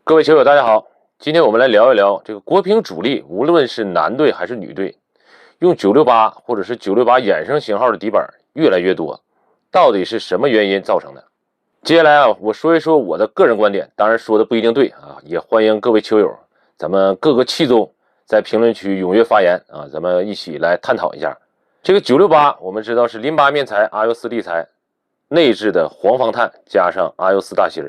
各位球友，大家好，今天我们来聊一聊这个国乒主力，无论是男队还是女队，用968或者是968衍生型号的底板越来越多，到底是什么原因造成的？接下来我说一说我的个人观点，当然说的不一定对啊，也欢迎各位球友，咱们各个气宗在评论区踊跃发言啊，咱们一起来探讨一下。这个968我们知道是淋巴面材阿尤斯地材内置的黄方碳加上阿尤斯大芯，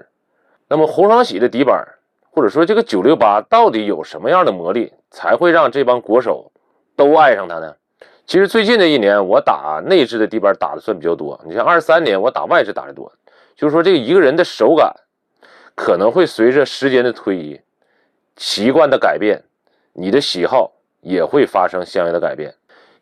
那么红双喜的底板，或者说这个968到底有什么样的魔力，才会让这帮国手都爱上它呢？其实最近的一年，我打内置的底板打的算比较多。你像23年，我打外置打的多。就是说，这个一个人的手感可能会随着时间的推移、习惯的改变，你的喜好也会发生相应的改变。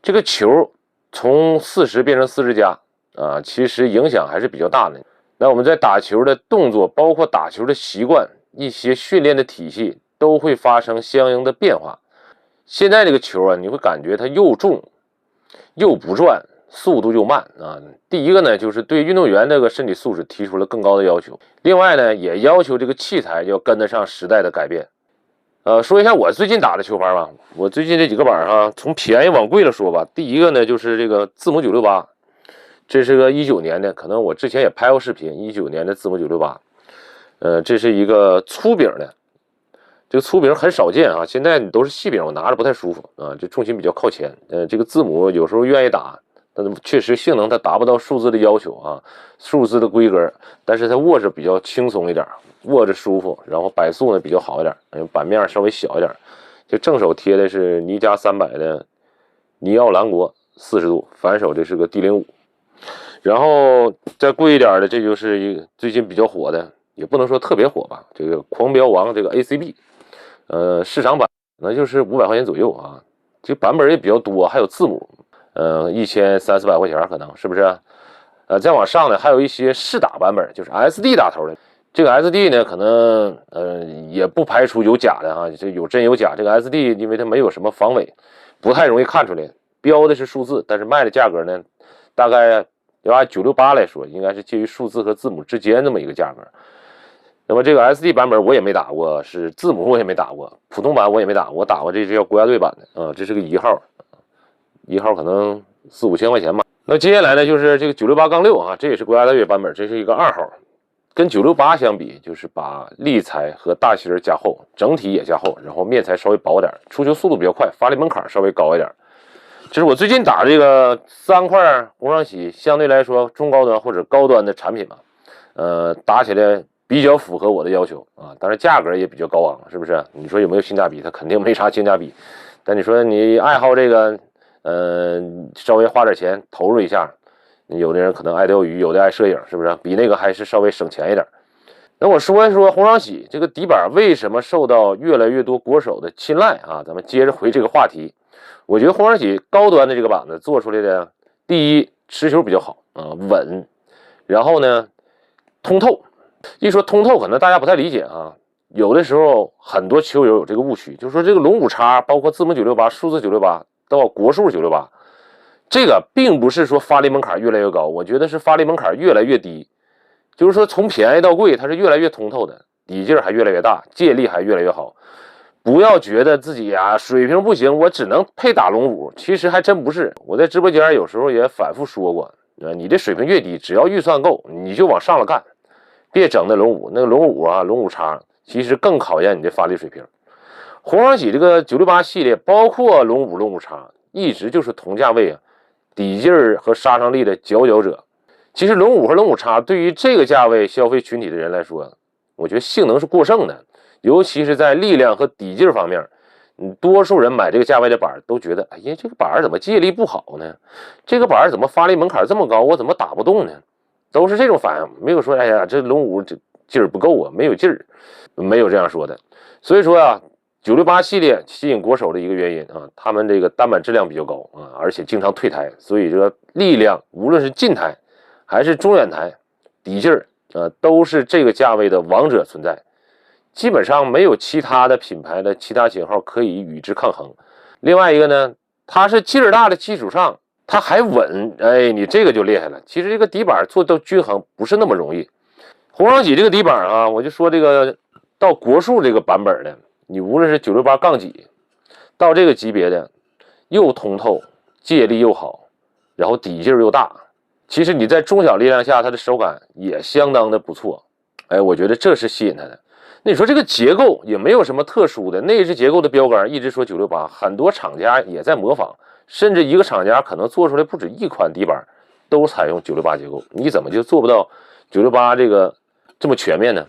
这个球从40变成40加啊，其实影响还是比较大的。那我们在打球的动作，包括打球的习惯，一些训练的体系都会发生相应的变化。现在这个球啊，你会感觉它又重又不转，速度又慢啊。第一个呢，就是对运动员这个身体素质提出了更高的要求。另外呢，也要求这个器材要跟得上时代的改变。说一下我最近打的球拍吧。我最近这几个板哈，从便宜往贵了说吧。第一个呢，就是这个字母968，这是个19年的，可能我之前也拍过视频，19年的字母968。这是一个粗柄的，这个粗柄很少见啊，现在都是细柄，我拿着不太舒服啊，这重心比较靠前。这个字母有时候愿意打，但确实性能它达不到数字的要求啊，数字的规格，但是它握着比较轻松一点，握着舒服，然后摆速呢比较好一点，板面稍微小一点。就正手贴的是尼加300的尼奥兰国40度，反手这是个 D05，然后再贵一点的，这就是一个最近比较火的。也不能说特别火吧，这个狂飙王这个 ACB，市场版那就是500块钱左右啊，这个版本也比较多，还有字母，1300-400块钱可能是不是？再往上呢，还有一些试打版本，就是 SD 打头的。这个 SD 呢，可能也不排除有假的啊，这有真有假。这个 SD 因为它没有什么防伪，不太容易看出来，标的是数字，但是卖的价格呢，大概要按968来说，应该是介于数字和字母之间这么一个价格。那么这个 SD 版本我也没打过，是字母我也没打过，普通版我也没打过，我打过这是叫国家队版的啊，这是个1号，1号可能4-5千块钱吧。那接下来呢，就是这个968-6啊，这也是国家队版本，这是一个2号，跟968相比，就是把立材和大芯加厚，整体也加厚，然后面材稍微薄点，出球速度比较快，发力门槛稍微高一点。这是我最近打这个3块红双喜，相对来说中高端或者高端的产品嘛，打起来比较符合我的要求啊，当然价格也比较高昂，是不是？你说有没有性价比？它肯定没啥性价比。但你说你爱好这个，稍微花点钱投入一下，有的人可能爱钓鱼，有的爱摄影，是不是？比那个还是稍微省钱一点。那我说一说红双喜这个底板为什么受到越来越多国手的青睐啊？咱们接着回这个话题。我觉得红双喜高端的这个板子做出来的，第一持球比较好啊，稳，然后呢通透。一说通透，可能大家不太理解啊。有的时候很多球友有这个误区，就是说这个龙骨叉，包括字母968、数字968到国数968，这个并不是说发力门槛越来越高，我觉得是发力门槛越来越低。就是说从便宜到贵，它是越来越通透的，底劲还越来越大，借力还越来越好。不要觉得自己啊水平不行，我只能配打龙骨，其实还真不是。我在直播间有时候也反复说过，你这水平越低，只要预算够，你就往上了干。别整那龙骨，那个龙骨啊，龙骨叉，其实更考验你的发力水平。红双喜这个968系列，包括龙骨、龙骨叉，一直就是同价位啊，底劲儿和杀伤力的佼佼者。其实龙骨和龙骨叉对于这个价位消费群体的人来说，我觉得性能是过剩的，尤其是在力量和底劲方面，多数人买这个价位的板都觉得，哎呀，这个板怎么借力不好呢？这个板怎么发力门槛这么高，我怎么打不动呢？都是这种反应，没有说哎呀这龙骨这劲儿不够啊，没有劲儿，没有这样说的。所以说啊，968系列吸引国手的一个原因啊，他们这个单板质量比较高啊，而且经常退台，所以这个力量无论是近台还是中远台，底劲儿都是这个价位的王者存在，基本上没有其他的品牌的其他型号可以与之抗衡。另外一个呢，它是劲儿大的基础上，它还稳，哎，你这个就厉害了。其实这个底板做到均衡不是那么容易。红双喜这个底板啊，我就说这个到国术这个版本的，你无论是968杠几，到这个级别的，又通透，借力又好，然后底劲又大，其实你在中小力量下，它的手感也相当的不错。哎，我觉得这是吸引它的。那你说这个结构也没有什么特殊的，内置结构的标杆一直说968，很多厂家也在模仿，甚至一个厂家可能做出来不止一款底板都采用968结构，你怎么就做不到968这个这么全面呢？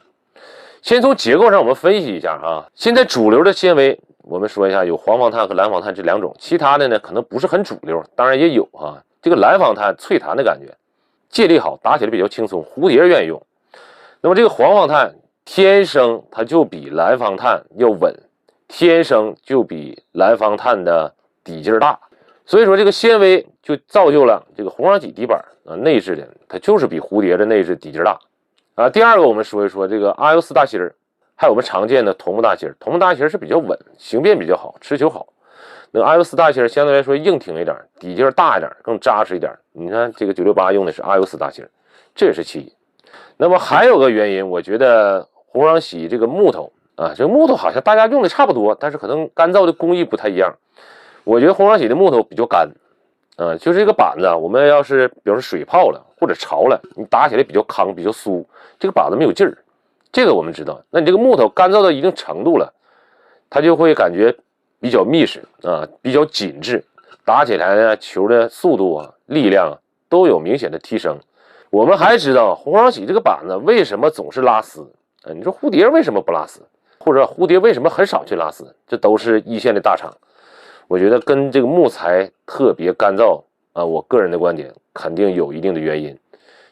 先从结构上我们分析一下啊，现在主流的纤维我们说一下，有黄纺碳和蓝纺碳这两种，其他的呢可能不是很主流，当然也有啊。这个蓝纺碳脆弹的感觉，借力好，打起来比较轻松，蝴蝶愿意用。那么这个黄纺碳天生它就比蓝纺碳要稳，天生就比蓝纺碳的底劲大，所以说这个纤维就造就了这个红瓤麂底板啊，内置的它就是比蝴蝶的内置底劲大啊。第二个我们说一说这个 RU4 大芯儿，还有我们常见的桐木大芯儿，桐木大芯儿是比较稳，形变比较好，持球好。那 RU4 大芯儿相对来说硬挺一点，底劲大一点，更扎实一点。你看这个968用的是 RU4 大芯儿，这也是其一。那么还有个原因，我觉得红瓤麂这个木头啊，这个木头好像大家用的差不多，但是可能干燥的工艺不太一样。我觉得红瓤麂的木头比较干，就是这个板子，我们要是比如说水泡了或者潮了，你打起来比较康，比较酥，这个板子没有劲儿，这个我们知道。那你这个木头干燥到一定程度了，它就会感觉比较密实啊，比较紧致，打起来呢球的速度啊、力量啊都有明显的提升。我们还知道红瓤麂这个板子为什么总是拉丝你说蝴蝶为什么不拉丝，或者蝴蝶为什么很少去拉丝，这都是一线的大厂。我觉得跟这个木材特别干燥啊，我个人的观点肯定有一定的原因。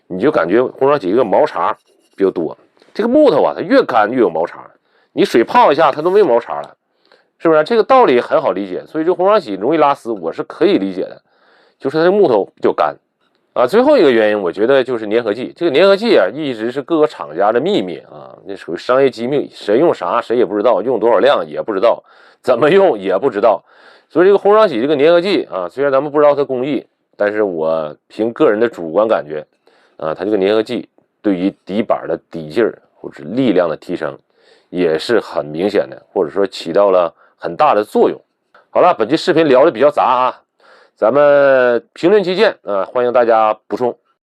你就感觉红瓤麂这个毛茬比较多，这个木头啊它越干越有毛茬，你水泡一下它都没有毛茬了，是不是？这个道理很好理解，所以这红瓤麂容易拉丝我是可以理解的，就是它的木头比较干啊。最后一个原因我觉得就是粘合剂，这个粘合剂啊一直是各个厂家的秘密啊，那属于商业机密，谁用啥谁也不知道，用多少量也不知道，怎么用也不知道。所以这个红瓤麂这个粘合剂啊，虽然咱们不知道它工艺，但是我凭个人的主观感觉啊，它这个粘合剂对于底板的底劲儿或者力量的提升也是很明显的，或者说起到了很大的作用。好了，本期视频聊的比较杂啊，咱们评论区见啊，欢迎大家补充。